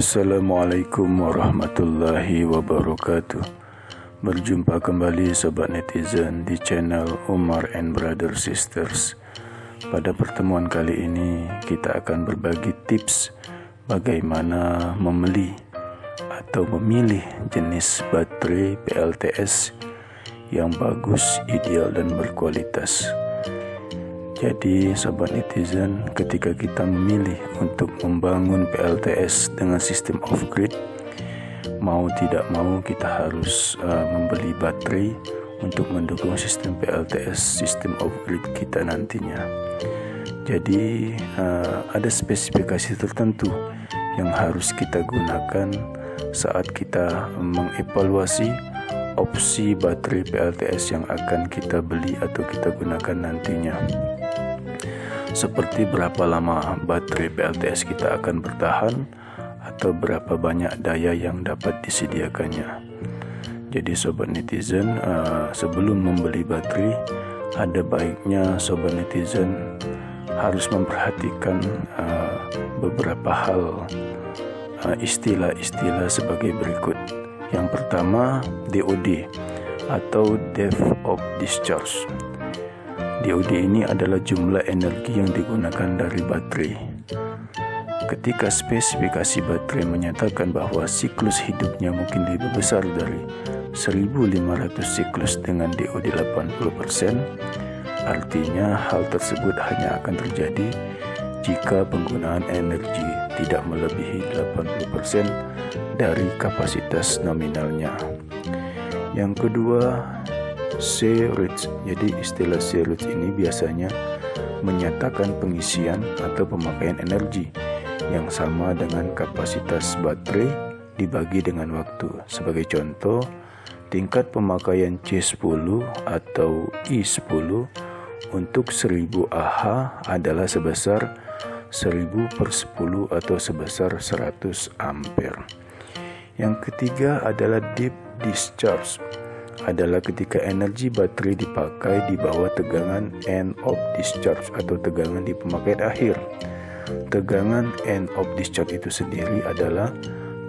Assalamualaikum warahmatullahi wabarakatuh. Berjumpa kembali sobat netizen di channel Umar and Brother Sisters. Pada pertemuan kali ini kita akan berbagi tips bagaimana membeli atau memilih jenis baterai PLTS yang bagus, ideal dan berkualitas. Jadi sobat netizen, ketika kita memilih untuk membangun PLTS dengan sistem off-grid, mau tidak mau kita harus membeli baterai untuk mendukung sistem PLTS, sistem off-grid kita nantinya. Jadi ada spesifikasi tertentu yang harus kita gunakan saat kita mengevaluasi opsi baterai PLTS yang akan kita beli atau kita gunakan nantinya. Seperti berapa lama baterai PLTS kita akan bertahan atau berapa banyak daya yang dapat disediakannya. Jadi sobat netizen, sebelum membeli baterai, ada baiknya sobat netizen harus memperhatikan beberapa hal, istilah-istilah sebagai berikut. Yang pertama, DOD atau Depth of Discharge. DOD ini adalah jumlah energi yang digunakan dari baterai. Ketika spesifikasi baterai menyatakan bahwa siklus hidupnya mungkin lebih besar dari 1500 siklus dengan DOD 80%, artinya hal tersebut hanya akan terjadi jika penggunaan energi tidak melebihi 80% dari kapasitas nominalnya. Yang kedua, C-rate. Jadi istilah C-rate ini biasanya menyatakan pengisian atau pemakaian energi yang sama dengan kapasitas baterai dibagi dengan waktu. Sebagai contoh, tingkat pemakaian C10 atau I10 untuk 1000 Ah adalah sebesar 1000/10 atau sebesar 100 ampere. Yang ketiga adalah deep discharge, adalah ketika energi baterai dipakai di bawah tegangan end of discharge atau tegangan di pemakaian akhir. Tegangan end of discharge itu sendiri adalah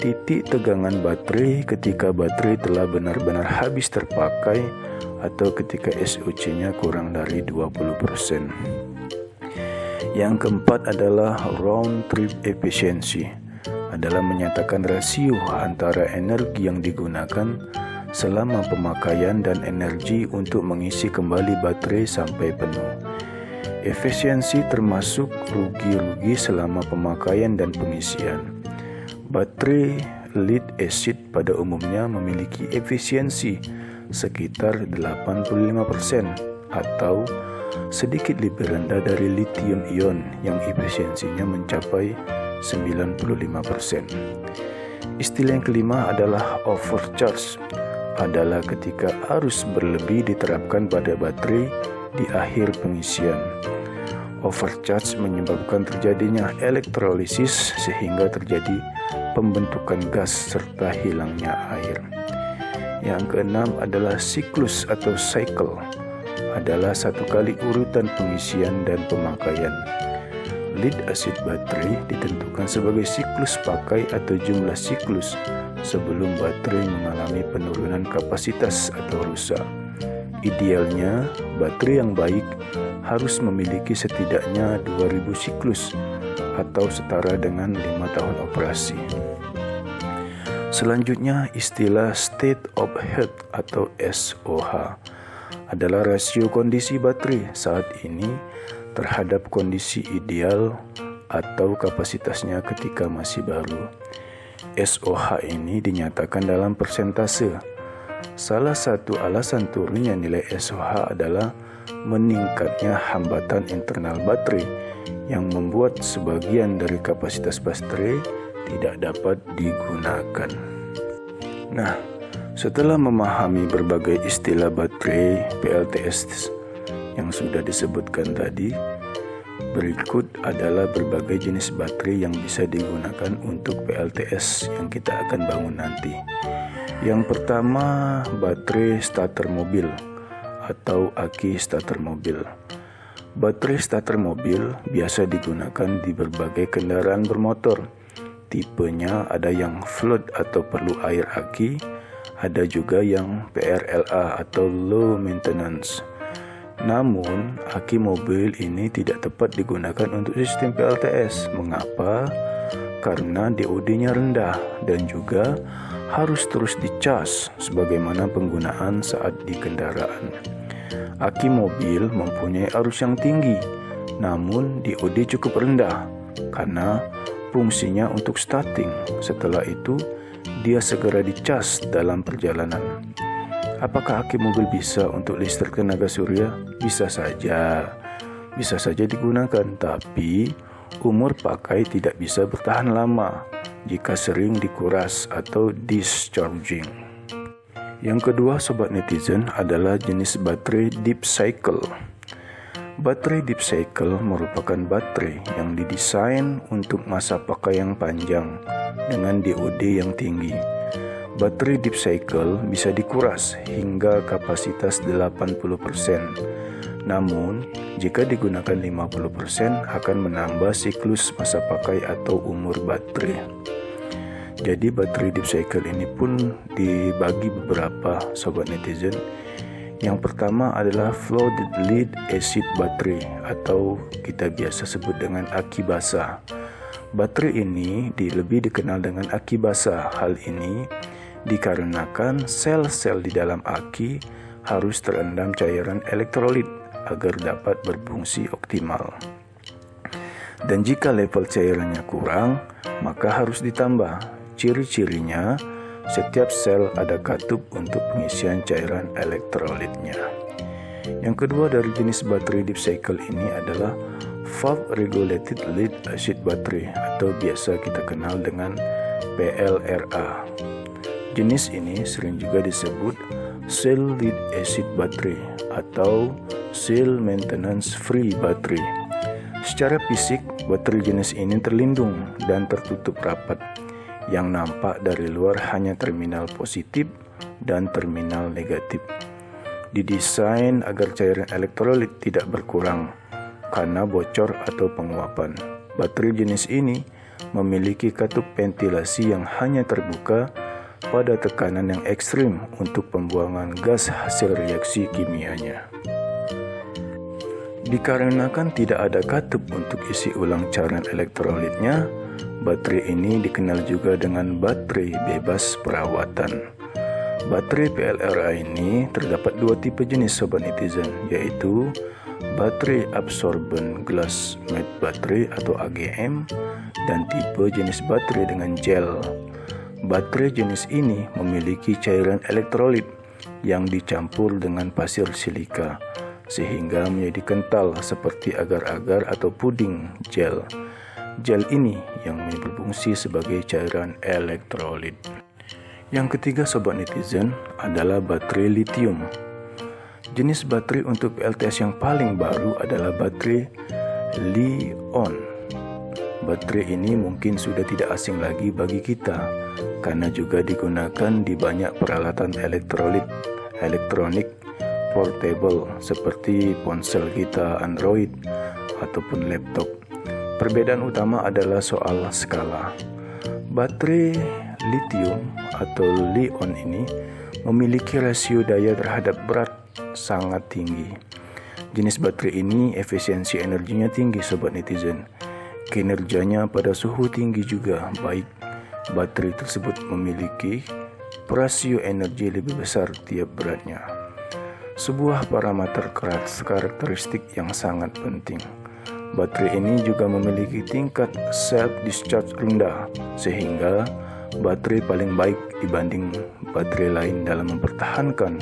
titik tegangan baterai ketika baterai telah benar-benar habis terpakai atau ketika SOC-nya kurang dari 20%. Yang keempat adalah round trip efficiency, adalah menyatakan rasio antara energi yang digunakan selama pemakaian dan energi untuk mengisi kembali baterai sampai penuh. Efisiensi termasuk rugi-rugi selama pemakaian dan pengisian. Baterai lead acid pada umumnya memiliki efisiensi sekitar 85% atau sedikit lebih rendah dari lithium ion yang efisiensinya mencapai 95%. Istilah yang kelima adalah overcharge, adalah ketika arus berlebih diterapkan pada baterai di akhir pengisian. Overcharge menyebabkan terjadinya elektrolisis sehingga terjadi pembentukan gas serta hilangnya air. Yang keenam adalah siklus atau cycle, adalah satu kali urutan pengisian dan pemakaian. Lead acid baterai ditentukan sebagai siklus pakai atau jumlah siklus sebelum baterai mengalami penurunan kapasitas atau rusak. Idealnya, baterai yang baik harus memiliki setidaknya 2000 siklus atau setara dengan 5 tahun operasi. Selanjutnya, istilah state of health atau SOH adalah rasio kondisi baterai saat ini terhadap kondisi ideal atau kapasitasnya ketika masih baru. SOH ini dinyatakan dalam persentase. Salah satu alasan turunnya nilai SOH adalah meningkatnya hambatan internal baterai yang membuat sebagian dari kapasitas baterai tidak dapat digunakan. Nah, setelah memahami berbagai istilah baterai PLTS yang sudah disebutkan tadi, berikut adalah berbagai jenis baterai yang bisa digunakan untuk PLTS yang kita akan bangun nanti. Yang pertama, baterai starter mobil atau aki starter mobil. Baterai starter mobil biasa digunakan di berbagai kendaraan bermotor, tipenya ada yang float atau perlu air aki, ada juga yang PRLA atau low maintenance. Namun, aki mobil ini tidak tepat digunakan untuk sistem PLTS. Mengapa? Karena DOD-nya rendah dan juga harus terus dicas sebagaimana penggunaan saat di kendaraan. Aki mobil mempunyai arus yang tinggi, namun DOD cukup rendah karena fungsinya untuk starting. Setelah itu, dia segera dicas dalam perjalanan. Apakah aki mobil bisa untuk listrik tenaga surya? Bisa saja digunakan, tapi umur pakai tidak bisa bertahan lama jika sering dikuras atau discharging. Yang kedua, sobat netizen, adalah jenis baterai deep cycle. Baterai deep cycle merupakan baterai yang didesain untuk masa pakai yang panjang dengan DOD yang tinggi. Baterai deep cycle bisa dikuras hingga kapasitas 80%. Namun, jika digunakan 50% akan menambah siklus masa pakai atau umur baterai. Jadi baterai deep cycle ini pun dibagi beberapa, sobat netizen. Yang pertama adalah flooded lead acid battery atau kita biasa sebut dengan aki basah. Baterai ini lebih dikenal dengan aki basah. Hal ini dikarenakan sel-sel di dalam aki harus terendam cairan elektrolit agar dapat berfungsi optimal. Dan jika level cairannya kurang, maka harus ditambah. Ciri-cirinya, setiap sel ada katup untuk pengisian cairan elektrolitnya. Yang kedua dari jenis baterai deep cycle ini adalah valve regulated lead acid battery atau biasa kita kenal dengan PLRA. Jenis ini sering juga disebut cell lead acid battery atau cell maintenance free battery. Secara fisik, baterai jenis ini terlindung dan tertutup rapat. Yang nampak dari luar hanya terminal positif dan terminal negatif. Didesain agar cairan elektrolit tidak berkurang karena bocor atau penguapan. Baterai jenis ini memiliki katup ventilasi yang hanya terbuka pada tekanan yang ekstrim untuk pembuangan gas hasil reaksi kimianya. Dikarenakan tidak ada katup untuk isi ulang cairan elektrolitnya, baterai ini dikenal juga dengan baterai bebas perawatan. Baterai PLRA ini terdapat dua tipe jenis, sobat netizen, yaitu baterai absorbent glass matte battery atau AGM dan tipe jenis baterai dengan gel. Baterai jenis ini memiliki cairan elektrolit yang dicampur dengan pasir silika sehingga menjadi kental seperti agar-agar atau puding gel. Gel ini yang berfungsi sebagai cairan elektrolit. Yang ketiga, sobat netizen, adalah baterai lithium. Jenis baterai untuk PLTS yang paling baru adalah baterai Li-ion. Baterai ini mungkin sudah tidak asing lagi bagi kita karena juga digunakan di banyak peralatan elektronik portable seperti ponsel kita Android ataupun laptop. Perbedaan utama adalah soal skala. Baterai lithium atau Li-ion ini memiliki rasio daya terhadap berat sangat tinggi. Jenis baterai ini efisiensi energinya tinggi, sobat netizen. Kinerjanya pada suhu tinggi juga baik. Baterai tersebut memiliki rasio energi lebih besar tiap beratnya. Sebuah parameter karakteristik yang sangat penting. Baterai ini juga memiliki tingkat self-discharge rendah, sehingga baterai paling baik dibanding baterai lain dalam mempertahankan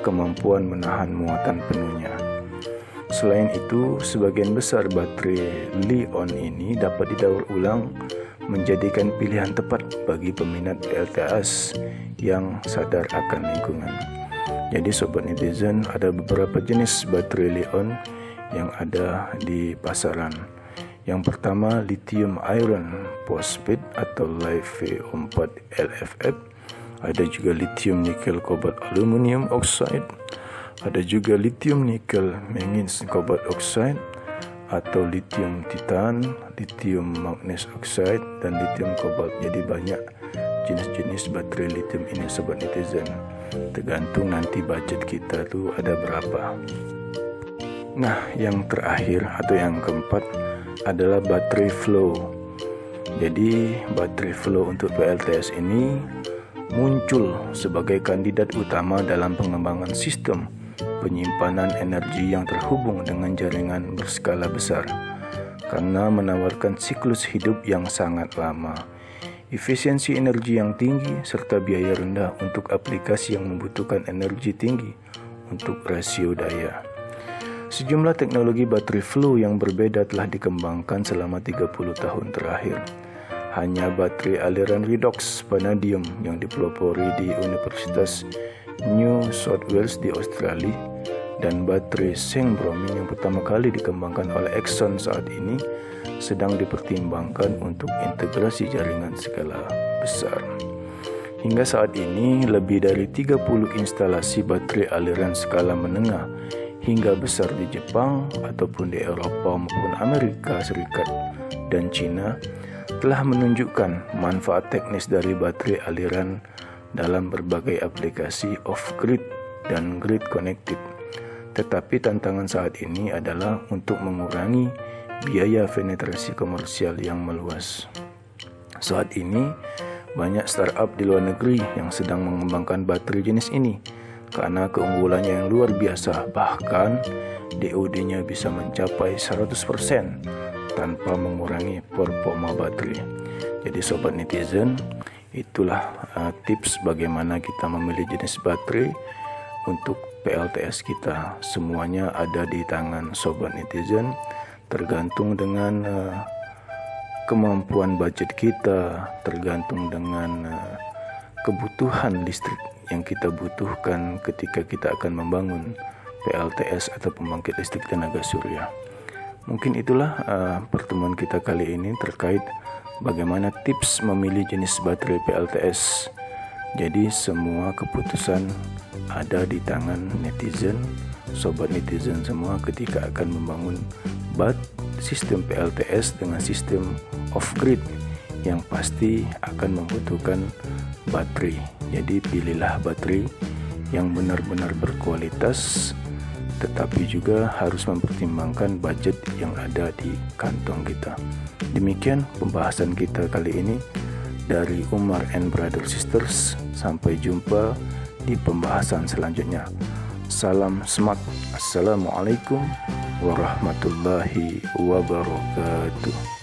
kemampuan menahan muatan penuhnya. Selain itu, sebagian besar baterai Li-ion ini dapat didaur ulang, menjadikan pilihan tepat bagi peminat PLTS yang sadar akan lingkungan. Jadi sobat netizen, ada beberapa jenis baterai Li-ion yang ada di pasaran. Yang pertama, lithium iron phosphate atau LiFeO4 LFP. Ada juga lithium nickel cobalt aluminium oxide. Ada juga lithium nickel manganese cobalt oxide. atau lithium titan, lithium magnesium oxide, dan lithium kobalt. Jadi banyak jenis-jenis baterai lithium ini sobat netizen. Tergantung nanti budget kita tuh ada berapa. Nah, yang terakhir atau yang keempat adalah baterai flow. Jadi baterai flow untuk PLTS ini muncul sebagai kandidat utama dalam pengembangan sistem penyimpanan energi yang terhubung dengan jaringan berskala besar karena menawarkan siklus hidup yang sangat lama, efisiensi energi yang tinggi, serta biaya rendah untuk aplikasi yang membutuhkan energi tinggi untuk rasio daya. Sejumlah teknologi baterai flow yang berbeda telah dikembangkan selama 30 tahun terakhir. Hanya baterai aliran redox vanadium yang dipelopori di Universitas New South Wales di Australia dan baterai zinc bromine yang pertama kali dikembangkan oleh Exxon saat ini sedang dipertimbangkan untuk integrasi jaringan skala besar. Hingga saat ini lebih dari 30 instalasi baterai aliran skala menengah hingga besar di Jepang ataupun di Eropa maupun Amerika Serikat dan Cina telah menunjukkan manfaat teknis dari baterai aliran dalam berbagai aplikasi off-grid dan grid connected. Tetapi tantangan saat ini adalah untuk mengurangi biaya penetrasi komersial yang meluas. Saat ini, banyak startup di luar negeri yang sedang mengembangkan baterai jenis ini karena keunggulannya yang luar biasa, bahkan DOD-nya bisa mencapai 100% tanpa mengurangi performa baterai. Jadi sobat netizen, itulah tips bagaimana kita memilih jenis baterai untuk PLTS kita. Semuanya ada di tangan sobat netizen, tergantung dengan kemampuan budget kita, tergantung dengan kebutuhan listrik yang kita butuhkan ketika kita akan membangun PLTS atau pembangkit listrik tenaga surya. Mungkin itulah pertemuan kita kali ini terkait bagaimana tips memilih jenis baterai PLTS. Jadi semua keputusan ada di tangan netizen, sobat netizen semua ketika akan membangun sistem PLTS dengan sistem off-grid yang pasti akan membutuhkan baterai. Jadi pilihlah baterai yang benar-benar berkualitas, tetapi juga harus mempertimbangkan budget yang ada di kantong kita. Demikian pembahasan kita kali ini dari Umar and Brother Sisters. Sampai jumpa di pembahasan selanjutnya. Salam smart. Assalamualaikum warahmatullahi wabarakatuh.